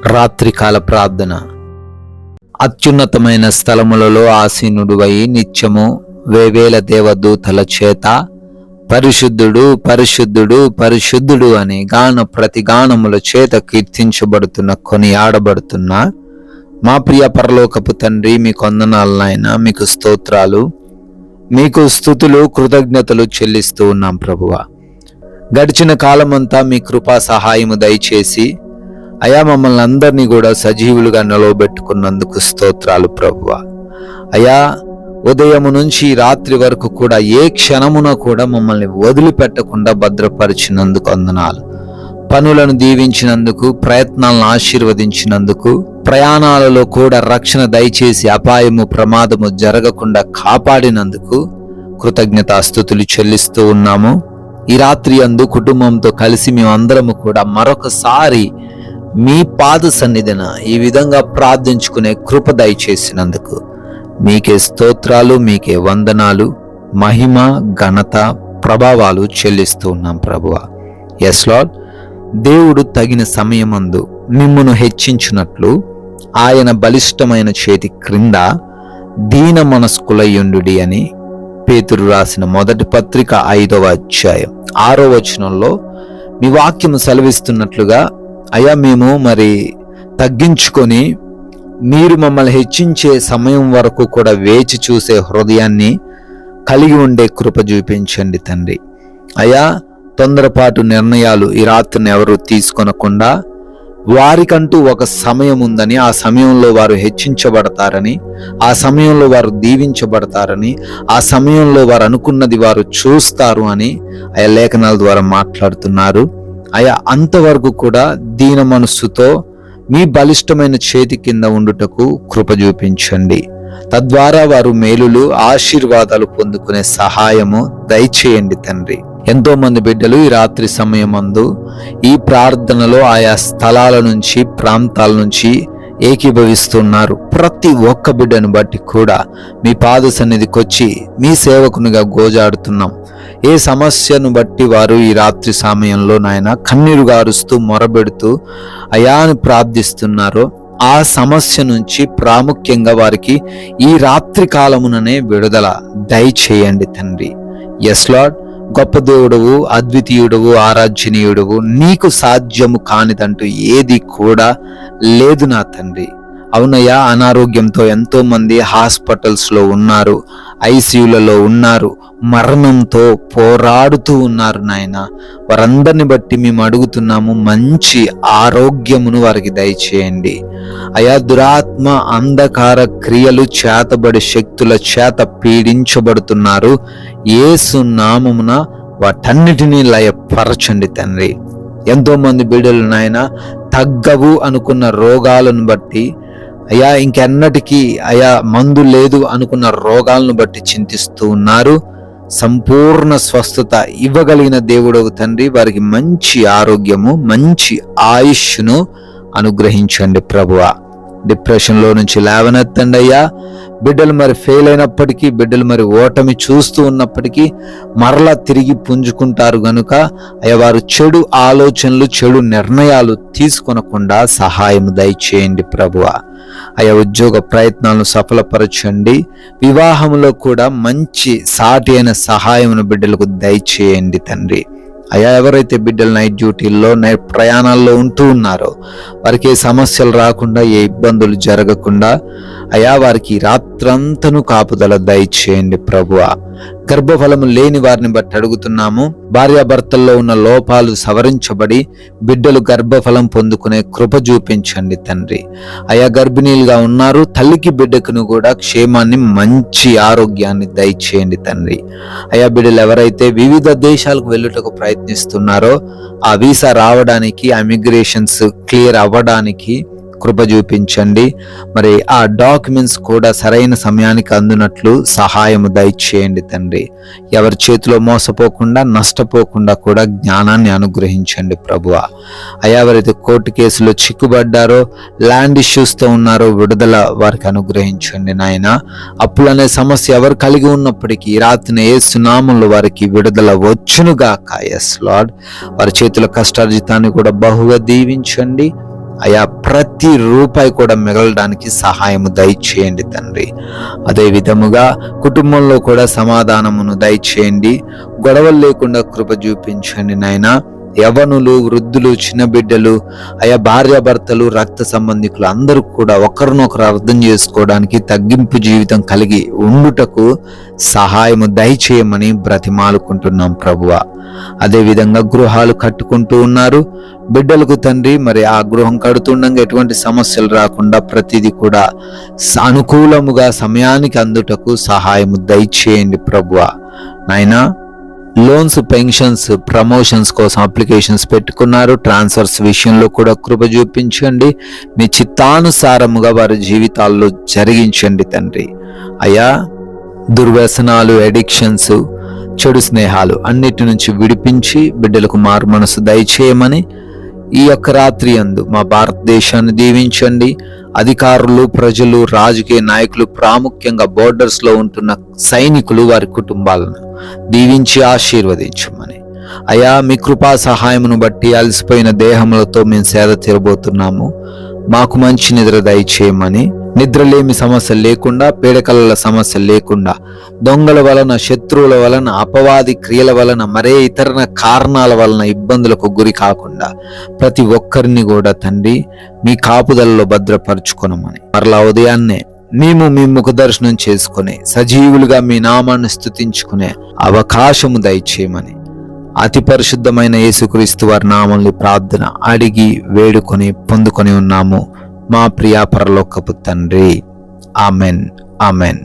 రాత్రికాల ప్రార్థన. అత్యున్నతమైన స్థలములలో ఆసీనుడువై నిత్యము వేవేల దేవదూతల చేత పరిశుద్ధుడు పరిశుద్ధుడు పరిశుద్ధుడు అని గాన ప్రతిగానముల చేత కీర్తించబడుతున్న కొనియాడబడుతున్న మా ప్రియ పరలోకపు తండ్రి, మీకు వందనాలు నాయనా, మీకు స్తోత్రాలు, మీకు స్తుతులు కృతజ్ఞతలు చెల్లిస్తూ ఉన్నాం ప్రభువా. గడిచిన కాలమంతా మీ కృపా సహాయము దయచేసి అయా మమ్మల్ని అందరినీ కూడా సజీవులుగా నిలవబెట్టుకున్నందుకు స్తోత్రాలు ప్రభువా. అయా ఉదయము నుంచి రాత్రి వరకు కూడా ఏ క్షణమున కూడా మమ్మల్ని వదిలిపెట్టకుండా భద్రపరిచినందుకు వందనాలు. పనులను దీవించినందుకు, ప్రయత్నాలను ఆశీర్వదించినందుకు, ప్రయాణాలలో కూడా రక్షణ దయచేసి అపాయము ప్రమాదము జరగకుండా కాపాడినందుకు కృతజ్ఞతాస్తుతులు చెల్లిస్తూ ఉన్నాము. ఈ రాత్రి అందు కుటుంబంతో కలిసి మేమందరము కూడా మరొకసారి మీ పాద సన్నిధిన ఈ విధంగా ప్రార్థించుకునే కృప దయచేసినందుకు మీకే స్తోత్రాలు, మీకే వందనాలు, మహిమ ఘనత ప్రభావాలు చెల్లిస్తూ ఉన్నాం ప్రభువా. ఎస్ లార్డ్, దేవుడు తగిన సమయమందు మిమ్మును హెచ్చించున్నట్లు ఆయన బలిష్టమైన చేతి క్రింద దీన మనస్కులయుండుడి అని పేతురు రాసిన మొదటి పత్రిక 5వ అధ్యాయం 6వ వచనంలో మీ వాక్యము సెలవిస్తున్నట్లుగా అయ్యా మేము తగ్గించుకొని మీరు మమ్మల్ని హెచ్చించే సమయం వరకు కూడా వేచి చూసే హృదయాన్ని కలిగి ఉండే కృప చూపించండి తండ్రి. అయ్యా తొందరపాటు నిర్ణయాలు ఈ రాత్రిని ఎవరు తీసుకొనకుండా వారికంటూ ఒక సమయం ఉందని, ఆ సమయంలో వారు హెచ్చించబడతారని, ఆ సమయంలో వారు దీవించబడతారని, ఆ సమయంలో వారు అనుకున్నది వారు చూస్తారు అని ఆయా లేఖనాల ద్వారా మాట్లాడుతున్నారు. అయా అంతవరకు కూడా దీన మనస్సుతో మీ బలిష్టమైన చేతి కింద ఉండుటకు కృప చూపించండి. తద్వారా వారు మేలులు ఆశీర్వాదాలు పొందుకునే సహాయము దయచేయండి తండ్రి. ఎంతో మంది బిడ్డలు ఈ రాత్రి సమయమందు ఈ ప్రార్థనలో ఆయా స్థలాల నుంచి, ప్రాంతాల నుంచి ఏకీభవిస్తున్నారు. ప్రతి ఒక్క బిడ్డను బట్టి కూడా మీ పాద సన్నిధికి వచ్చి మీ సేవకునిగా గోజాడుతున్నాం. ఏ సమస్యను బట్టి వారు ఈ రాత్రి సమయంలో నాయన కన్నీరు గారుస్తూ మొరబెడుతూ అయాను ప్రార్థిస్తున్నారో ఆ సమస్య నుంచి ప్రాముఖ్యంగా వారికి ఈ రాత్రి కాలముననే విడుదల దయచేయండి తండ్రి. ఎస్ లార్డ్, గొప్ప దేవుడవు, అద్వితీయుడవు, ఆరాధ్యనీయుడవు, నీకు సాధ్యము కానిదంటూ ఏది కూడా లేదు నా తండ్రి. అవునయ్యా, అనారోగ్యంతో ఎంతో మంది హాస్పిటల్స్లో ఉన్నారు, ఐసీయూలలో ఉన్నారు, మరణంతో పోరాడుతూ ఉన్నారు నాయన. వారందరిని బట్టి మేము అడుగుతున్నాము, మంచి ఆరోగ్యమును వారికి దయచేయండి. అయా దురాత్మ అంధకార క్రియలు చేతబడి శక్తుల చేత పీడించబడుతున్నారు. యేసు నామమున వాటన్నిటినీ లయపరచండి తండ్రి. ఎంతో మంది బిడ్డలు నాయన తగ్గవు అనుకున్న రోగాలను బట్టి, అయా ఇంకెన్నటికీ అయా మందు లేదు అనుకున్న రోగాలను బట్టి చింతిస్తూ ఉన్నారు. సంపూర్ణ స్వస్థత ఇవ్వగలిగిన దేవుడవు తండ్రి, వారికి మంచి ఆరోగ్యము, మంచి ఆయుష్ను అనుగ్రహించండి ప్రభువా. డిప్రెషన్లో నుంచి లేవనెత్తండి అయ్యా. బిడ్డలు ఫెయిల్ అయినప్పటికీ, బిడ్డలు ఓటమి చూస్తూ ఉన్నప్పటికీ మరలా తిరిగి పుంజుకుంటారు గనుక అయ్యా వారు చెడు ఆలోచనలు, చెడు నిర్ణయాలు తీసుకొనకుండా సహాయం దయచేయండి ప్రభువా. అయా ఉద్యోగ ప్రయత్నాలను సఫలపరచండి. వివాహంలో కూడా మంచి సాటి అయిన సహాయమును బిడ్డలకు దయచేయండి తండ్రి. అయా ఎవరైతే బిడ్డలు నైట్ డ్యూటీల్లో, నైట్ ప్రయాణాల్లో ఉంటూ ఉన్నారో వారికి ఏ సమస్యలు రాకుండా, ఏ ఇబ్బందులు జరగకుండా అయా వారికి రాత్రంతను కాపుదల దయచేయండి ప్రభువా. గర్భఫలము లేని వారిని బట్టి అడుగుతున్నాము, భార్యాభర్తల్లో ఉన్న లోపాలు సవరించబడి బిడ్డలు గర్భఫలం పొందుకునే కృప చూపించండి తండ్రి. అయా గర్భిణీలుగా ఉన్నారు, తల్లికి బిడ్డకును కూడా క్షేమాన్ని, మంచి ఆరోగ్యాన్ని దయచేయండి తండ్రి. అయా బిడ్డలు ఎవరైతే వివిధ దేశాలకు వెళ్ళుటకు ప్రయత్నిస్తున్నారో ఆ వీసా రావడానికి, ఇమిగ్రేషన్స్ క్లియర్ అవ్వడానికి కృప చూపించండి. ఆ డాక్యుమెంట్స్ కూడా సరైన సమయానికి అందునట్లు సహాయము దయచేయండి తండ్రి. ఎవరి చేతిలో మోసపోకుండా, నష్టపోకుండా కూడా జ్ఞానాన్ని అనుగ్రహించండి ప్రభువా. అయా ఎవరైతే కోర్టు కేసులో చిక్కుబడ్డారో, ల్యాండ్ ఇష్యూస్తో ఉన్నారో విడుదల వారికి అనుగ్రహించండి నాయన. అప్పులనే సమస్య ఎవరు కలిగి ఉన్నప్పటికీ రాత్రిని యేసు నామములో వారికి విడుదల వచ్చునుగాక. ఎస్ లార్డ్, వారి చేతుల కష్టార్జితాన్ని కూడా బహుగా దీవించండి. అయా ప్రతి రూపాయి కూడా మిగలడానికి సహాయము దయచేయండి తండ్రి. అదే విధముగా కుటుంబంలో కూడా సమాధానమును దయచేయండి, గొడవలు లేకుండా కృప చూపించండి నాయనా. యవ్వనులు, వృద్ధులు, చిన్న బిడ్డలు, అయా భార్యాభర్తలు, రక్త సంబంధికులు అందరూ కూడా ఒకరినొకరు అర్థం చేసుకోవడానికి, తగ్గింపు జీవితం కలిగి ఉండుటకు సహాయము దయచేయమని బ్రతిమాలుకుంటున్నాం ప్రభువా. అదేవిధంగా గృహాలు కట్టుకుంటూ ఉన్నారు బిడ్డలకు తండ్రి, మరి ఆ గృహం కడుతుండగా ఎటువంటి సమస్యలు రాకుండా ప్రతిదీ కూడా అనుకూలముగా సమయానికి అందుటకు సహాయము దయచేయండి ప్రభువా. నాయనా, లోన్స్, పెన్షన్స్, ప్రమోషన్స్ కోసం అప్లికేషన్స్ పెట్టుకున్నారు, ట్రాన్స్ఫర్స్ విషయంలో కూడా కృప చూపించండి. మీ చిత్తానుసారముగా వారి జీవితాల్లో జరిగించండి తండ్రి. అయ్యా, దుర్వ్యసనాలు, ఎడిక్షన్స్, చెడు స్నేహాలు అన్నిటి నుంచి విడిపించి బిడ్డలకు మారు మనసు దయచేయమని ఈ యొక్క రాత్రి యందు మా భారతదేశాన్ని దీవించండి. అధికారులు, ప్రజలు, రాజకీయ నాయకులు, ప్రాముఖ్యంగా బోర్డర్స్ లో ఉంటున్న సైనికులు, వారి కుటుంబాలను దీవించి ఆశీర్వదించమని. అయా, మీ కృపా సహాయమును బట్టి అలసిపోయిన దేహములతో మేము సేద తీరబోతున్నాము. మాకు మంచి నిద్ర దయచేయమని, నిద్రలేమి సమస్య లేకుండా, పీడకలల సమస్య లేకుండా, దొంగల వలన, శత్రువుల వలన, అపవాది క్రియల వలన, మరే ఇతర కారణాల వలన ఇబ్బందులకు గురి కాకుండా ప్రతి ఒక్కరిని కూడా తండ్రి మీ కాపుదలలో భద్రపరుచుకొనమని, మరలా ఉదయాన్నే మేము మీ ముఖ దర్శనం చేసుకుని సజీవులుగా మీ నామాన్ని స్తుతించుకునే అవకాశము దయచేయమని అతి పరిశుద్ధమైన యేసుక్రీస్తు వారి నామములో ప్రార్థన అడిగి వేడుకొని పొందుకొని ఉన్నాము మా ప్రియ పరలోకపు తండ్రి. Amen, amen.